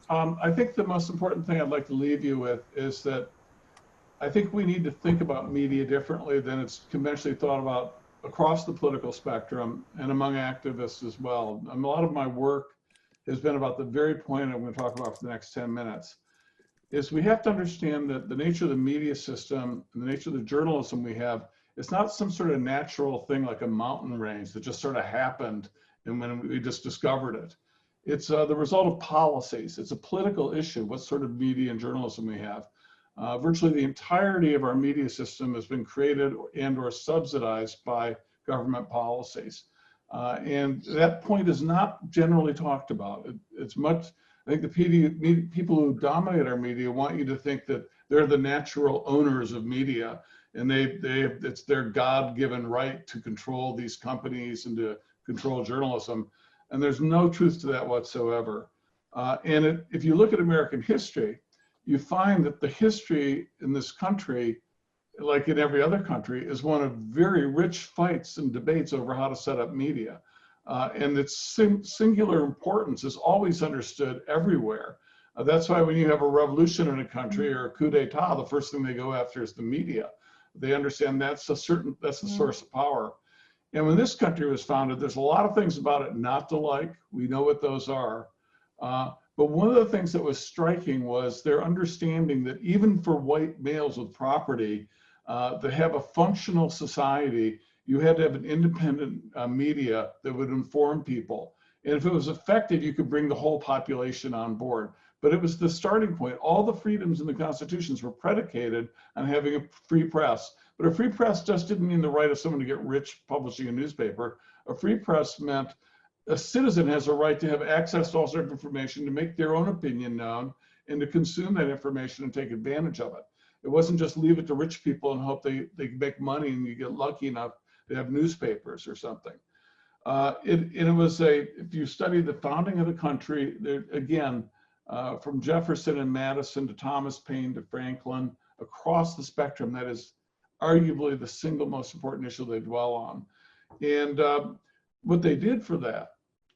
I think the most important thing I'd like to leave you with is that I think we need to think about media differently than it's conventionally thought about across the political spectrum and among activists as well. A lot of my work has been about the very point I'm going to talk about for the next 10 minutes, is we have to understand that the nature of the media system and the nature of the journalism we have, it's not some sort of natural thing like a mountain range that just sort of happened and when we just discovered it. It's the result of policies. It's a political issue, what sort of media and journalism we have. Virtually the entirety of our media system has been created and or subsidized by government policies. And that point is not generally talked about. It's much, I think the people who dominate our media want you to think that they're the natural owners of media and it's their God-given right to control these companies and to control journalism. And there's no truth to that whatsoever. If you look at American history, you find that the history in this country, like in every other country, is one of very rich fights and debates over how to set up media. And its singular importance is always understood everywhere. That's why when you have a revolution in a country or a coup d'etat, the first thing they go after is the media. They understand that's a source of power. And when this country was founded, there's a lot of things about it not to like. We know what those are. But one of the things that was striking was their understanding that even for white males with property, to have a functional society, you had to have an independent media that would inform people. And if it was effective, you could bring the whole population on board. But it was the starting point. All the freedoms in the constitutions were predicated on having a free press. But a free press just didn't mean the right of someone to get rich publishing a newspaper. A free press meant a citizen has a right to have access to all sorts of information, to make their own opinion known, and to consume that information and take advantage of it. It wasn't just leave it to rich people and hope they make money and you get lucky enough to have newspapers or something. It was if you study the founding of the country, there, again, from Jefferson and Madison to Thomas Paine to Franklin, across the spectrum, that is arguably the single most important issue they dwell on. And what they did for that,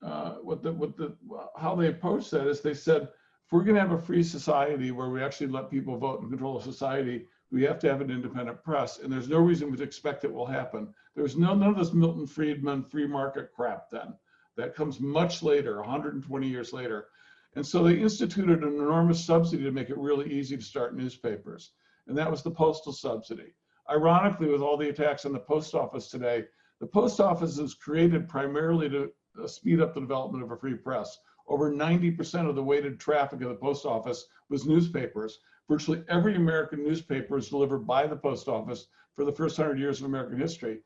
how they approached that is they said, if we're going to have a free society where we actually let people vote and control the society, we have to have an independent press. And there's no reason to expect it will happen. There's none of this Milton Friedman free market crap then. That comes much later, 120 years later. And so they instituted an enormous subsidy to make it really easy to start newspapers. And that was the postal subsidy. Ironically, with all the attacks on the post office today, the post office is created primarily to speed up the development of a free press. Over 90% of the weighted traffic of the post office was newspapers. Virtually every American newspaper is delivered by the post office for the first 100 years of American history.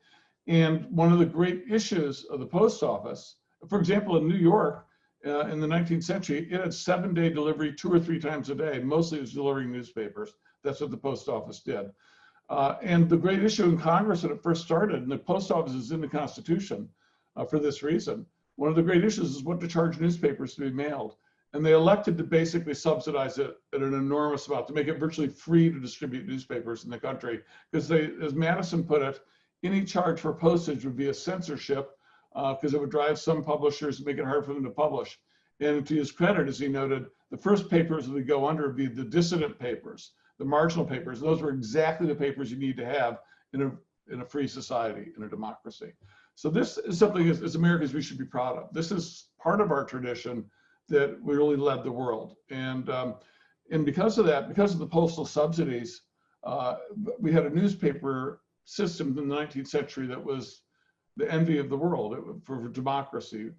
And one of the great issues of the post office, for example, in New York, in the 19th century, it had 7-day delivery 2 or 3 times a day. Mostly it was delivering newspapers. That's what the post office did. And the great issue in Congress when it first started, and the post office is in the Constitution for this reason, one of the great issues is what to charge newspapers to be mailed. And they elected to basically subsidize it at an enormous amount, to make it virtually free to distribute newspapers in the country. Because they, as Madison put it, any charge for postage would be a censorship, because it would drive some publishers and make it hard for them to publish. And to his credit, as he noted, the first papers that would go under would be the dissident papers, the marginal papers. Those were exactly the papers you need to have in a free society, in a democracy. So this is something as Americans we should be proud of. This is part of our tradition that we really led the world. And because of that, because of the postal subsidies, we had a newspaper system in the 19th century that was the envy of the world for democracy.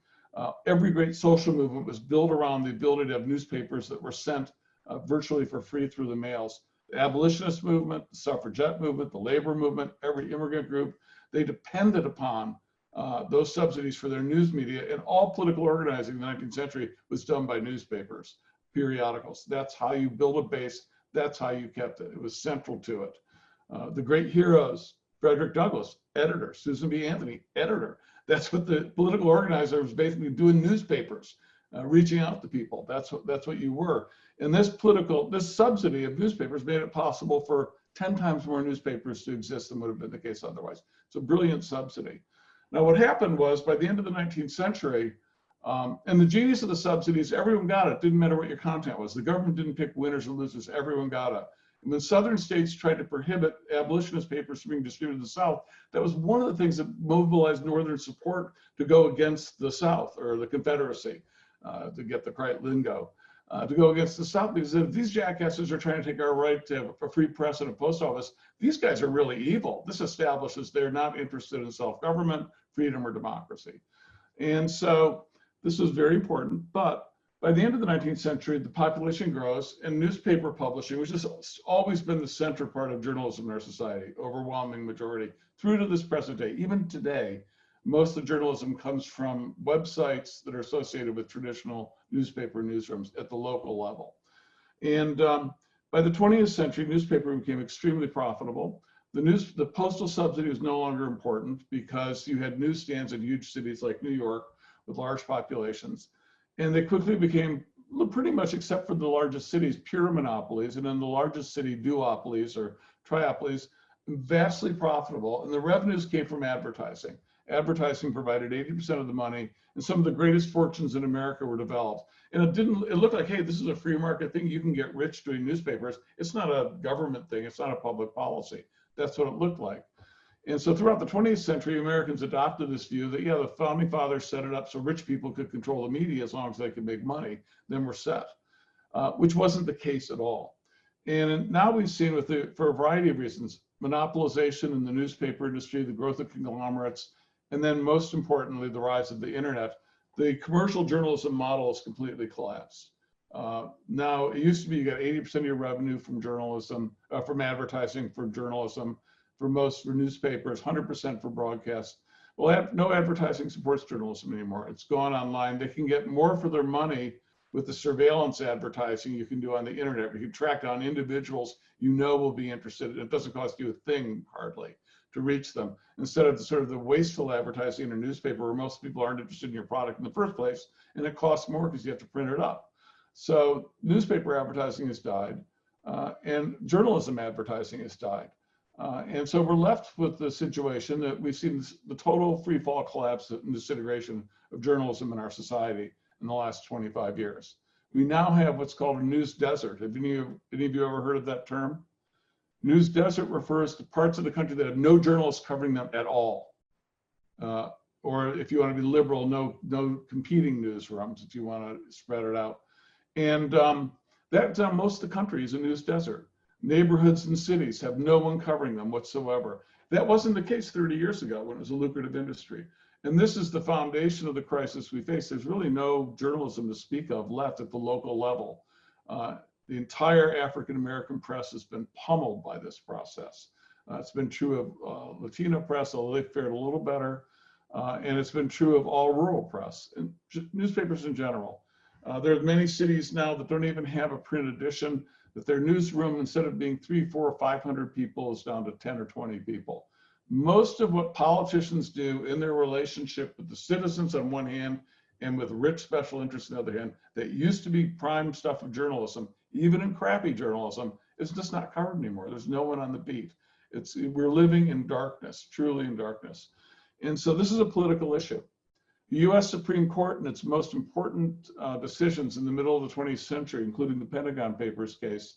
Every great social movement was built around the ability to have newspapers that were sent virtually for free through the mails. The abolitionist movement, the suffragette movement, the labor movement, every immigrant group, they depended upon those subsidies for their news media, and all political organizing in the 19th century was done by newspapers, periodicals. That's how you build a base. That's how you kept it. It was central to it. The great heroes, Frederick Douglass, editor, Susan B. Anthony, editor. That's what the political organizer was basically doing, newspapers, reaching out to people. That's what you were. And this subsidy of newspapers made it possible for 10 times more newspapers to exist than would have been the case otherwise. It's a brilliant subsidy. Now, what happened was, by the end of the 19th century, And the genius of the subsidies, everyone got it. Didn't matter what your content was. The government didn't pick winners or losers. Everyone got it. And when southern states tried to prohibit abolitionist papers from being distributed to the South, that was one of the things that mobilized northern support to go against the South or the Confederacy, to get the correct lingo, to go against the South. Because if these jackasses are trying to take our right to have a free press and a post office, these guys are really evil. This establishes they're not interested in self-government, freedom, or democracy. And so this was very important. But by the end of the 19th century, the population grows, and newspaper publishing, which has always been the center part of journalism in our society, overwhelming majority, through to this present day. Even today, most of the journalism comes from websites that are associated with traditional newspaper newsrooms at the local level. And by the 20th century, newspaper became extremely profitable. The postal subsidy was no longer important because you had newsstands in huge cities like New York with large populations. And they quickly became, pretty much except for the largest cities, pure monopolies. And in the largest city, duopolies or triopolies, vastly profitable. And the revenues came from advertising. Advertising provided 80% of the money, and some of the greatest fortunes in America were developed. And it looked like, hey, this is a free market thing. You can get rich doing newspapers. It's not a government thing. It's not a public policy. That's what it looked like. And so throughout the 20th century, Americans adopted this view that, yeah, the founding fathers set it up so rich people could control the media as long as they could make money, then we're set, which wasn't the case at all. And now we've seen for a variety of reasons, monopolization in the newspaper industry, the growth of conglomerates, and then most importantly, the rise of the internet, the commercial journalism model has completely collapsed. Now, it used to be you got 80% of your revenue from journalism, from advertising for journalism, for newspapers, 100% for broadcast. Well, no advertising supports journalism anymore. It's gone online. They can get more for their money with the surveillance advertising you can do on the internet. You can track down individuals you know will be interested. It doesn't cost you a thing hardly to reach them, instead of the wasteful advertising in a newspaper where most people aren't interested in your product in the first place, and it costs more because you have to print it up. So newspaper advertising has died, and journalism advertising has died. And so we're left with the situation that we've seen the total free fall collapse and disintegration of journalism in our society in the last 25 years. We now have what's called a news desert. Have any of you ever heard of that term? News desert refers to parts of the country that have no journalists covering them at all. Or if you want to be liberal, no competing newsrooms if you want to spread it out. And most of the country is a news desert. Neighborhoods and cities have no one covering them whatsoever. That wasn't the case 30 years ago when it was a lucrative industry. And this is the foundation of the crisis we face. There's really no journalism to speak of left at the local level. The entire African-American press has been pummeled by this process. It's been true of Latino press, although they fared a little better. And it's been true of all rural press and newspapers in general. There are many cities now that don't even have a print edition, that their newsroom, instead of being 300, 400, 500 people, is down to 10 or 20 people. Most of what politicians do in their relationship with the citizens on one hand and with rich special interests on the other hand, that used to be prime stuff of journalism, even in crappy journalism, is just not covered anymore. There's no one on the beat. We're living in darkness, truly in darkness. And so this is a political issue. The US Supreme Court, in its most important decisions in the middle of the 20th century, including the Pentagon Papers case,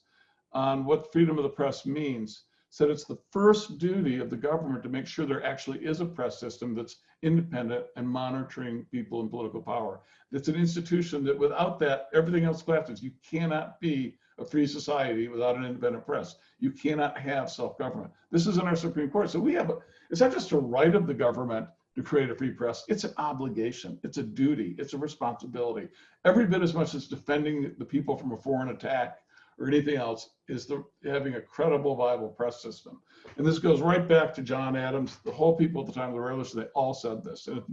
on what freedom of the press means, said it's the first duty of the government to make sure there actually is a press system that's independent and monitoring people in political power. It's an institution that without that, everything else collapses. You cannot be a free society without an independent press. You cannot have self-government. This is in our Supreme Court. So it's not just a right of the government to create a free press. It's an obligation. It's a duty. It's a responsibility. Every bit as much as defending the people from a foreign attack or anything else is having a credible, viable press system. And this goes right back to John Adams. The whole people at the time of the Revolution, they all said this. And it's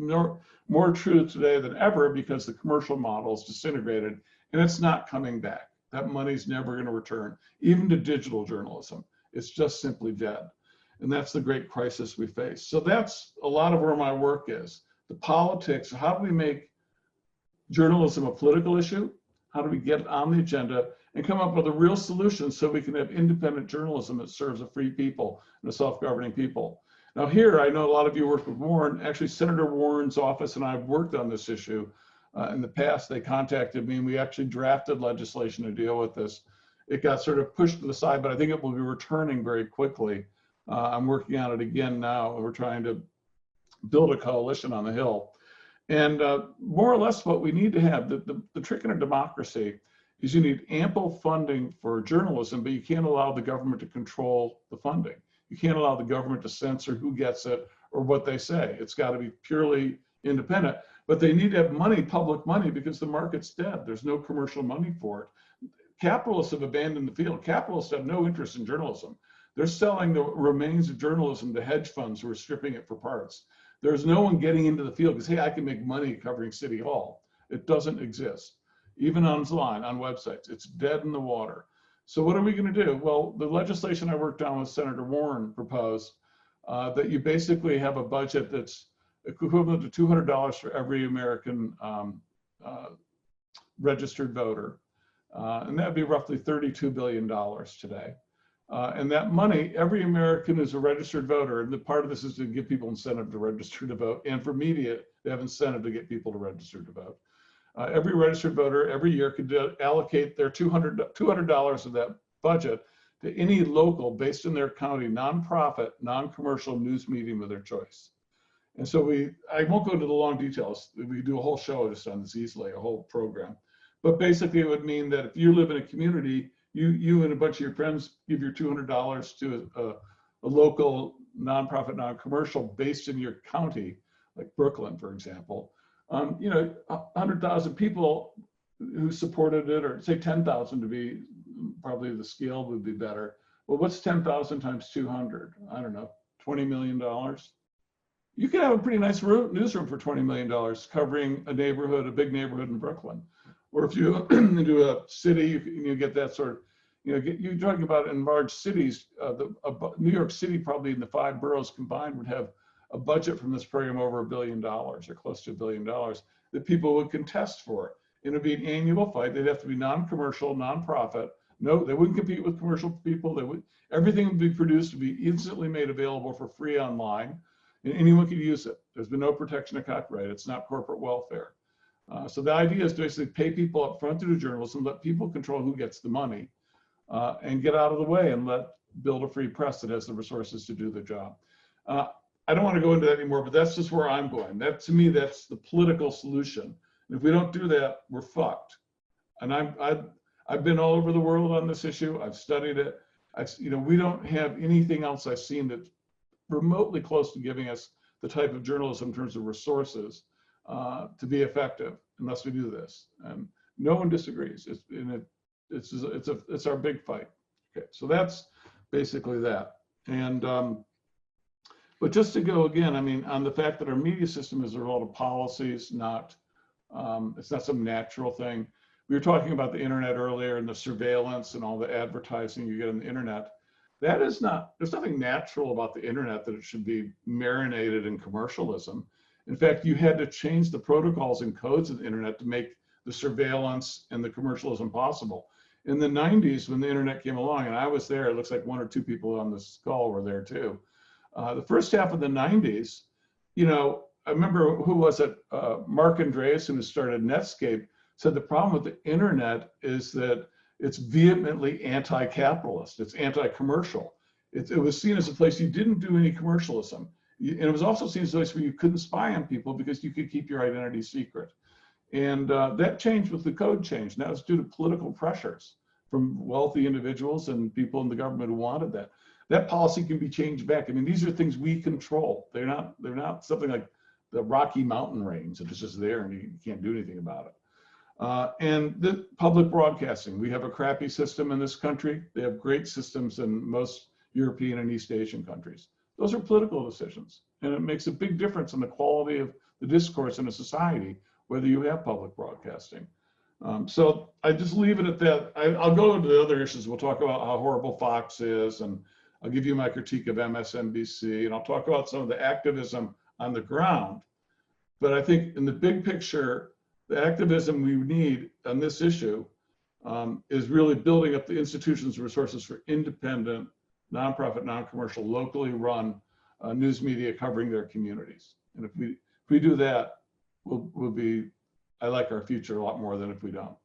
more true today than ever because the commercial model is disintegrated and it's not coming back. That money's never going to return, even to digital journalism. It's just simply dead. And that's the great crisis we face. So that's a lot of where my work is. The politics, how do we make journalism a political issue? How do we get it on the agenda and come up with a real solution so we can have independent journalism that serves a free people and a self-governing people? Now here, I know a lot of you work with Warren. Actually, Senator Warren's office and I have worked on this issue In the past, they contacted me and we actually drafted legislation to deal with this. It got sort of pushed to the side, but I think it will be returning very quickly. I'm working on it again now. We're trying to build a coalition on the Hill. And more or less what we need to have, the trick in a democracy is you need ample funding for journalism, but you can't allow the government to control the funding. You can't allow the government to censor who gets it or what they say. It's got to be purely independent, but they need to have money, public money, because the market's dead. There's no commercial money for it. Capitalists have abandoned the field. Capitalists have no interest in journalism. They're selling the remains of journalism to hedge funds who are stripping it for parts. There's no one getting into the field because, hey, I can make money covering City Hall. It doesn't exist. Even online, on websites, it's dead in the water. So what are we going to do? Well, the legislation I worked on with Senator Warren proposed that you basically have a budget that's equivalent to $200 for every American registered voter. And that'd be roughly $32 billion today. And that money, every American is a registered voter. And the part of this is to give people incentive to register to vote, and for media to have incentive to get people to register to vote. Every registered voter every year could allocate their $200 of that budget to any local, based in their county, nonprofit, non-commercial news medium of their choice. And so I won't go into the long details. We do a whole show just on this easily, a whole program. But basically it would mean that if you live in a community, you and a bunch of your friends give your $200 to a local nonprofit, non-commercial based in your county, like Brooklyn, for example. 100,000 people who supported it, or say 10,000 to be probably the scale would be better. Well, what's 10,000 times 200? I don't know, $20 million. You could have a pretty nice newsroom for $20 million covering a neighborhood, a big neighborhood in Brooklyn. Or if you do a city, you get that sort of, you're talking about in large cities, New York City, probably in the 5 boroughs combined, would have a budget from this program over $1 billion or close to $1 billion that people would contest for. And it'd be an annual fight. They'd have to be non-commercial, non-profit. No, they wouldn't compete with commercial people. Everything would be produced to be instantly made available for free online, and anyone could use it. There's been no protection of copyright. It's not corporate welfare. So the idea is to basically pay people up front to do journalism, let people control who gets the money, and get out of the way and build a free press that has the resources to do the job. I don't want to go into that anymore, but that's just where I'm going. That, to me, that's the political solution. And if we don't do that, we're fucked. And I've been all over the world on this issue. I've studied it. We don't have anything else I've seen that's remotely close to giving us the type of journalism in terms of resources to be effective unless we do this. And no one disagrees. It's our big fight. Okay, so that's basically that. And but just to go again, I mean, on the fact that our media system is a result of policies, it's not some natural thing. We were talking about the internet earlier and the surveillance and all the advertising you get on the internet. There's nothing natural about the internet that it should be marinated in commercialism. In fact, you had to change the protocols and codes of the internet to make the surveillance and the commercialism possible. In the 90s, when the internet came along, and I was there, it looks like 1 or 2 people on this call were there too. The first half of the 90s, I remember, who was it? Mark Andreessen, who started Netscape, said the problem with the internet is that it's vehemently anti-capitalist. It's anti-commercial. It was seen as a place you didn't do any commercialism. And it was also seen as a place where you couldn't spy on people because you could keep your identity secret. And that changed with the code change. Now it's due to political pressures from wealthy individuals and people in the government who wanted that. That policy can be changed back. I mean, these are things we control. They're not something like the Rocky Mountain range that is just there and you can't do anything about it. And the public broadcasting, we have a crappy system in this country. They have great systems in most European and East Asian countries. Those are political decisions. And it makes a big difference in the quality of the discourse in a society, whether you have public broadcasting. So I just leave it at that. I'll go into the other issues. We'll talk about how horrible Fox is, and I'll give you my critique of MSNBC, and I'll talk about some of the activism on the ground. But I think in the big picture, the activism we need on this issue is really building up the institutions and resources for independent, nonprofit, non-commercial, locally run news media covering their communities. And if we do that, we'll be I like our future a lot more than if we don't.